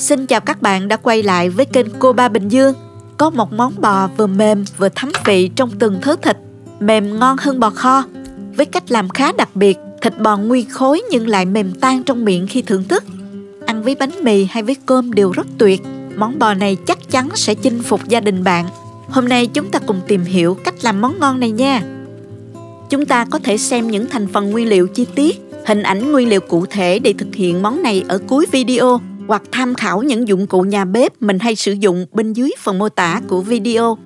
Xin chào các bạn đã quay lại với kênh Cô Ba Bình Dương. Có một món bò vừa mềm vừa thấm vị trong từng thớ thịt, mềm ngon hơn bò kho. Với cách làm khá đặc biệt, thịt bò nguyên khối nhưng lại mềm tan trong miệng khi thưởng thức. Ăn với bánh mì hay với cơm đều rất tuyệt. Món bò này chắc chắn sẽ chinh phục gia đình bạn. Hôm nay chúng ta cùng tìm hiểu cách làm món ngon này nha. Chúng ta có thể xem những thành phần nguyên liệu chi tiết, hình ảnh nguyên liệu cụ thể để thực hiện món này ở cuối video, hoặc tham khảo những dụng cụ nhà bếp mình hay sử dụng bên dưới phần mô tả của video.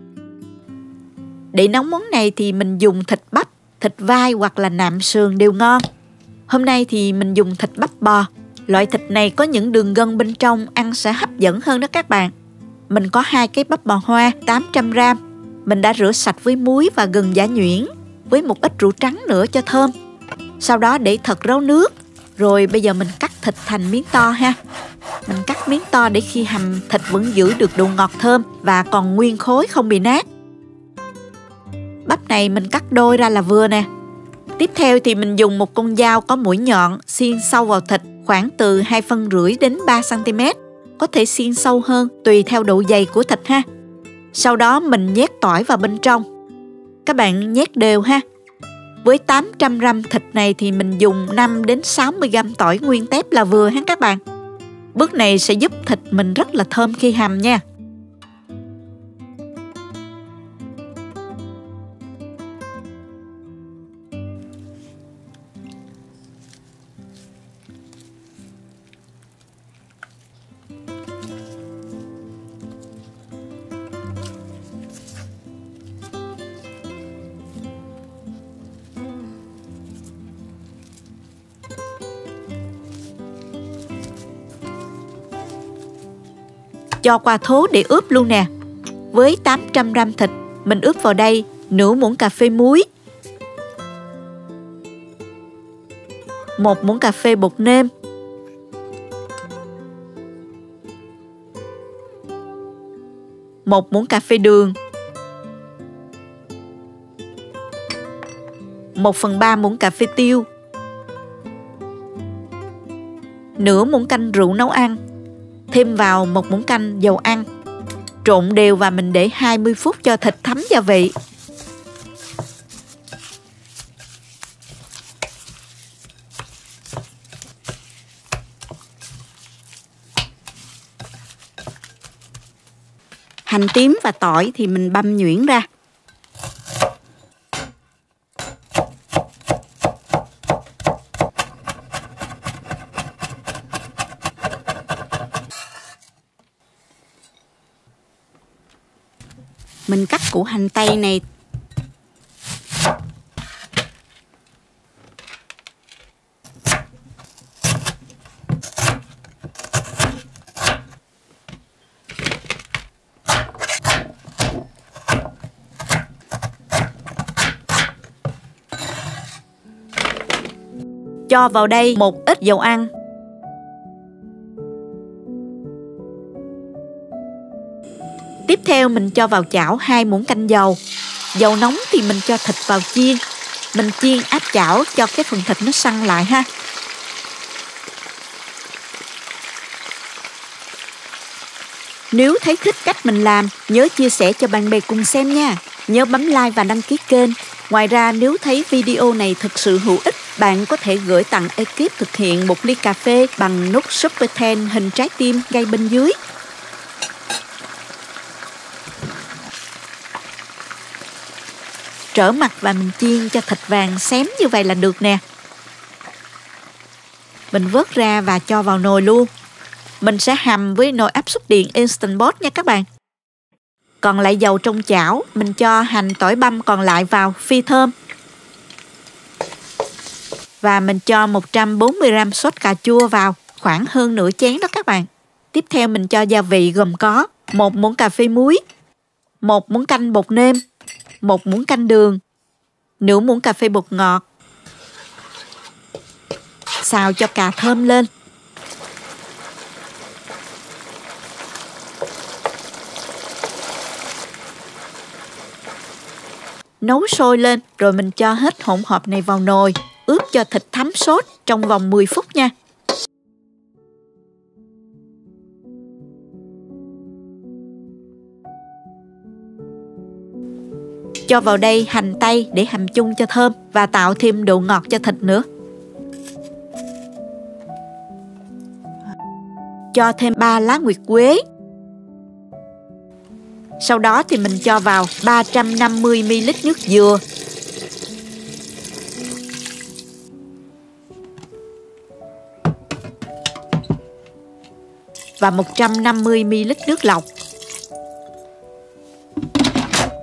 Để nấu món này thì mình dùng thịt bắp, thịt vai hoặc là nạm sườn đều ngon. Hôm nay thì mình dùng thịt bắp bò. Loại thịt này có những đường gân bên trong, ăn sẽ hấp dẫn hơn đó các bạn. Mình có 2 cái bắp bò hoa 800g. Mình đã rửa sạch với muối và gừng giã nhuyễn, với một ít rượu trắng nữa cho thơm. Sau đó để thật ráo nước. Rồi bây giờ mình cắt thịt thành miếng to ha. Mình cắt miếng to để khi hầm thịt vẫn giữ được độ ngọt thơm và còn nguyên khối không bị nát. Bắp này mình cắt đôi ra là vừa nè. Tiếp theo thì mình dùng một con dao có mũi nhọn xiên sâu vào thịt khoảng từ 2,5 phân đến 3 cm. Có thể xiên sâu hơn tùy theo độ dày của thịt ha. Sau đó mình nhét tỏi vào bên trong. Các bạn nhét đều ha. Với 800g thịt này thì mình dùng 5 đến 60g tỏi nguyên tép là vừa ha các bạn. Bước này sẽ giúp thịt mình rất là thơm khi hầm nha. Cho qua thố để ướp luôn nè. Với 800g thịt, mình ướp vào đây nửa muỗng cà phê muối, 1 muỗng cà phê bột nêm, 1 muỗng cà phê đường, 1/3 muỗng cà phê tiêu, nửa muỗng canh rượu nấu ăn, thêm vào 1 muỗng canh dầu ăn. Trộn đều và mình để 20 phút cho thịt thấm gia vị. Hành tím và tỏi thì mình băm nhuyễn ra. Mình cắt củ hành tây này cho vào đây một ít dầu ăn. Tiếp theo mình cho vào chảo 2 muỗng canh dầu. Dầu nóng thì mình cho thịt vào chiên. Mình chiên áp chảo cho cái phần thịt nó săn lại ha. Nếu thấy thích cách mình làm, nhớ chia sẻ cho bạn bè cùng xem nha. Nhớ bấm like và đăng ký kênh. Ngoài ra nếu thấy video này thực sự hữu ích, bạn có thể gửi tặng ekip thực hiện 1 ly cà phê bằng nút Super Thanks hình trái tim ngay bên dưới. Trở mặt và mình chiên cho thịt vàng xém như vậy là được nè. Mình vớt ra và cho vào nồi luôn. Mình sẽ hầm với nồi áp suất điện Instant Pot nha các bạn. Còn lại dầu trong chảo, mình cho hành tỏi băm còn lại vào phi thơm. Và mình cho 140g sốt cà chua vào, khoảng hơn nửa chén đó các bạn. Tiếp theo mình cho gia vị gồm có 1 muỗng cà phê muối, 1 muỗng canh bột nêm, 1 muỗng canh đường, nửa muỗng cà phê bột ngọt. Xào cho cà thơm lên. Nấu sôi lên rồi mình cho hết hỗn hợp này vào nồi, ướp cho thịt thấm sốt trong vòng 10 phút nha. Cho vào đây hành tây để hầm chung cho thơm và tạo thêm độ ngọt cho thịt nữa. Cho thêm 3 lá nguyệt quế. Sau đó thì mình cho vào 350ml nước dừa. Và 150ml nước lọc.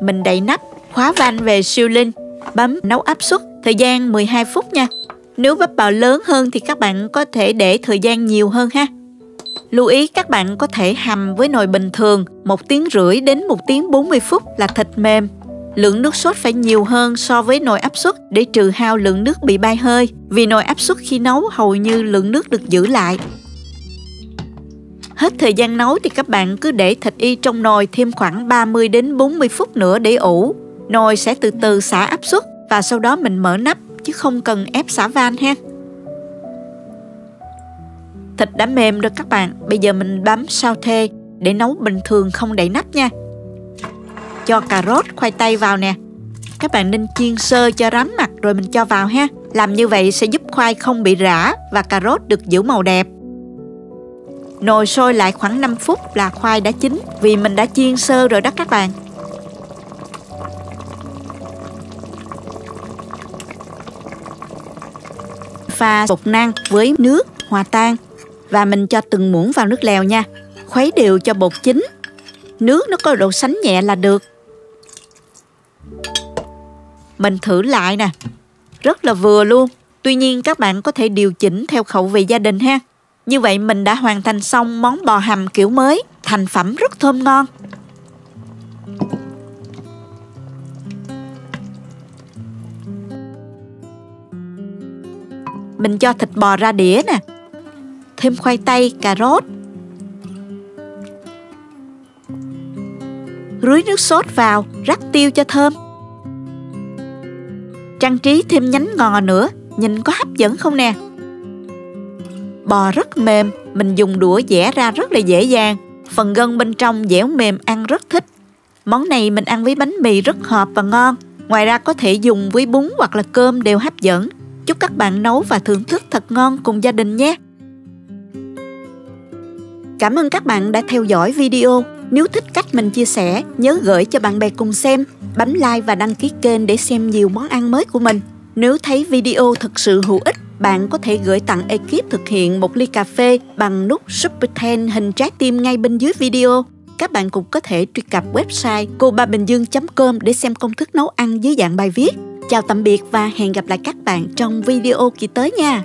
Mình đậy nắp, khóa van về siêu linh, bấm nấu áp suất, thời gian 12 phút nha. Nếu bắp bào lớn hơn thì các bạn có thể để thời gian nhiều hơn ha. Lưu ý các bạn có thể hầm với nồi bình thường 1 tiếng rưỡi đến 1 tiếng 40 phút là thịt mềm. Lượng nước sốt phải nhiều hơn so với nồi áp suất để trừ hao lượng nước bị bay hơi, vì nồi áp suất khi nấu hầu như lượng nước được giữ lại. Hết thời gian nấu thì các bạn cứ để thịt y trong nồi thêm khoảng 30 đến 40 phút nữa để ủ. Nồi sẽ từ từ xả áp suất và sau đó mình mở nắp chứ không cần ép xả van ha. Thịt đã mềm rồi các bạn, bây giờ mình bấm sauté để nấu bình thường không đậy nắp nha. Cho cà rốt, khoai tây vào nè. Các bạn nên chiên sơ cho rám mặt rồi mình cho vào ha. Làm như vậy sẽ giúp khoai không bị rã và cà rốt được giữ màu đẹp. Nồi sôi lại khoảng 5 phút là khoai đã chín vì mình đã chiên sơ rồi đó các bạn. Pha bột năng với nước hòa tan và mình cho từng muỗng vào nước lèo nha. Khuấy đều cho bột chín. Nước nó có độ sánh nhẹ là được. Mình thử lại nè. Rất là vừa luôn. Tuy nhiên các bạn có thể điều chỉnh theo khẩu vị gia đình ha. Như vậy mình đã hoàn thành xong món bò hầm kiểu mới. Thành phẩm rất thơm ngon. Mình cho thịt bò ra đĩa nè. Thêm khoai tây, cà rốt. Rưới nước sốt vào, rắc tiêu cho thơm. Trang trí thêm nhánh ngò nữa, nhìn có hấp dẫn không nè. Bò rất mềm, mình dùng đũa giã ra rất là dễ dàng. Phần gân bên trong dẻo mềm, ăn rất thích. Món này mình ăn với bánh mì rất hợp và ngon. Ngoài ra có thể dùng với bún hoặc là cơm đều hấp dẫn. Chúc các bạn nấu và thưởng thức thật ngon cùng gia đình nhé. Cảm ơn các bạn đã theo dõi video. Nếu thích cách mình chia sẻ, nhớ gửi cho bạn bè cùng xem. Bấm like và đăng ký kênh để xem nhiều món ăn mới của mình. Nếu thấy video thực sự hữu ích, bạn có thể gửi tặng ekip thực hiện một ly cà phê bằng nút Super Thanks hình trái tim ngay bên dưới video. Các bạn cũng có thể truy cập website cobabinhdương.com để xem công thức nấu ăn dưới dạng bài viết. Chào tạm biệt và hẹn gặp lại các bạn trong video kỳ tới nha.